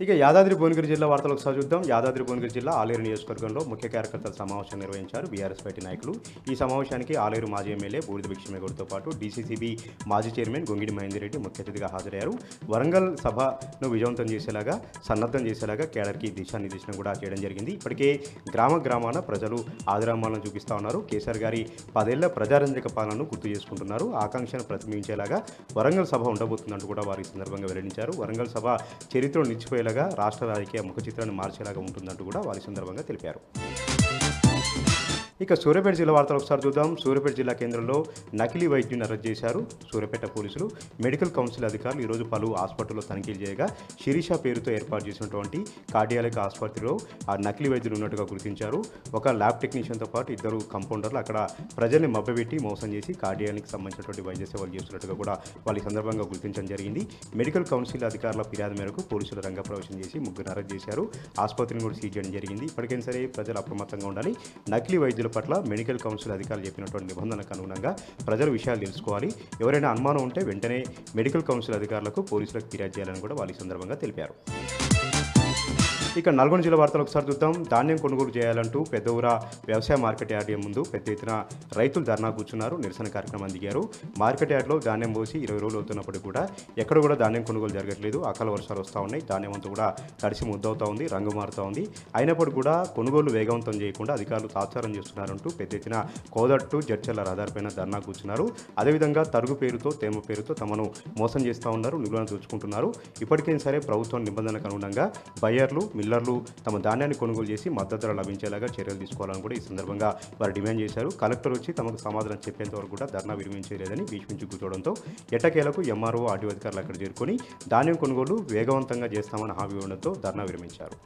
ఇక యాదాద్రి భువనగిరి జిల్లా వార్తలు ఒకసారి చూద్దాం. యాదాద్రి భువనగిరి జిల్లా ఆలేరు నియోజకవర్గంలో ముఖ్య కార్యకర్తల సమావేశం నిర్వహించారు బీఆర్ఎస్ పార్టీ నాయకులు. ఈ సమావేశానికి ఆలేరు మాజీ ఎమ్మెల్యే బూడిద భిక్షమేగౌడ్తో పాటు డీసీసీబీ మాజీ చైర్మన్ గొంగిడి మహేందర్ రెడ్డి ముఖ్య అతిథిగా హాజరయ్యారు. వరంగల్ సభను విజయవంతం చేసేలాగా సన్నద్ధం చేసేలాగా కేడర్కి దిశానిర్దేశనం కూడా చేయడం జరిగింది. ఇప్పటికే గ్రామాన ప్రజలు ఆదరామాలను చూపిస్తూ ఉన్నారు. కేసీఆర్ గారి 10 ఏళ్ల ప్రజారంజక పాలనను గుర్తు చేసుకుంటున్నారు. ఆకాంక్షను ప్రతిబింబించేలాగా వరంగల్ సభ ఉండబోతుందంటూ కూడా వారి సందర్భంగా వెల్లడించారు. వరంగల్ సభ చరిత్రలో నిలిచిపోయేలాగా రాష్ట్ర రాజకీయ ముఖ చిత్రాన్ని మార్చేలాగా ఉంటుందంటూ కూడా వారి సందర్భంగా తెలిపారు. ఇక సూర్యాపేట జిల్లా వార్తలు ఒకసారి చూద్దాం. సూర్యాపేట జిల్లా కేంద్రంలో నకిలీ వైద్యుని అరెస్ట్ చేశారు సూర్యాపేట పోలీసులు. మెడికల్ కౌన్సిల్ అధికారులు ఈరోజు పలు హాస్పిటల్లో తనిఖీలు చేయగా శిరీష పేరుతో ఏర్పాటు చేసినటువంటి కార్డియాలజిక్ ఆసుపత్రిలో ఆ నకిలీ వైద్యులు ఉన్నట్టుగా గుర్తించారు. ఒక ల్యాబ్ టెక్నీషియన్తో పాటు 2 కంపౌండర్లు అక్కడ ప్రజల్ని మభ్యపెట్టి మోసం చేసి కార్డియాలజిక్ సంబంధించినటువంటి వైద్య సేవలు చేస్తున్నట్టుగా కూడా వాళ్ళ సందర్భంగా గుర్తించడం జరిగింది. మెడికల్ కౌన్సిల్ అధికారుల ఫిర్యాదు మేరకు పోలీసులు రంగప్రవేశం చేసి 3 అరెస్ట్ చేశారు. ఆసుపత్రిని కూడా సీజ్ చేయడం జరిగింది. ఇప్పటికైనా సరే ప్రజలు అప్రమత్తంగా ఉండాలి. నకిలీ వైద్యుల పట్ల మెడికల్ కౌన్సిల్ అధికారులు చెప్పినటువంటి నిబంధనలకు అనుగుణంగా ప్రజలు విషయాలు తెలుసుకోవాలి. ఎవరైనా అనుమానం ఉంటే వెంటనే మెడికల్ కౌన్సిల్ అధికారులకు పోలీసులకు ఫిర్యాదు చేయాలని కూడా వాళ్ళ సందర్భంగా తెలిపారు. ఇక నల్గొండ జిల్లా వార్తలు ఒకసారి చూద్దాం. ధాన్యం కొనుగోలు చేయాలంటూ పెద్దఊర వ్యవసాయ మార్కెట్ యార్డ్ ముందు పెద్ద ఎత్తున రైతులు ధర్నా కూర్చున్నారు. నిరసన కార్యక్రమం దిగారు. మార్కెట్ యార్డ్లో ధాన్యం పోసి 20 రోజులు అవుతున్నప్పటికీ కూడా ఎక్కడ కూడా ధాన్యం కొనుగోలు జరగట్లేదు. అకాల వర్షాలు వస్తూ ఉన్నాయి. ధాన్యం అంతా కూడా తడిసి ముద్దవుతూ ఉంది, రంగు మారుతూ ఉంది. అయినప్పటికీ కూడా కొనుగోలు వేగవంతం చేయకుండా అధికారులు తాత్సారం చేస్తున్నారంటూ పెద్ద ఎత్తున కోదట్టు జడ్చర్ల రహదారిపైన ధర్నా కూర్చున్నారు. అదేవిధంగా తరుగు పేరుతో తేమ పేరుతో తమను మోసం చేస్తూ ఉన్నారు, నిలువను దోచుకుంటున్నారు. ఇప్పటికైనా సరే ప్రభుత్వం నిబంధనలకు అనుగుణంగా బయ్యర్లు మిల్లర్లు తమ ధాన్యాన్ని కొనుగోలు చేసి మద్దతు ధర లభించేలాగా చర్యలు తీసుకోవాలని కూడా ఈ సందర్భంగా వారు డిమాండ్ చేశారు. కలెక్టర్ వచ్చి తమకు సమాధానం చెప్పేంత వరకు కూడా ధర్నా విరమించలేదని భీష్మించి కూర్చోవడంతో ఎట్టకేలకు ఎంఆర్ఓ ఆర్డీఓ అధికారులు అక్కడ చేరుకొని ధాన్యం కొనుగోలు వేగవంతంగా చేస్తామని హామీ ఇవ్వడంతో ధర్నా విరమించారు.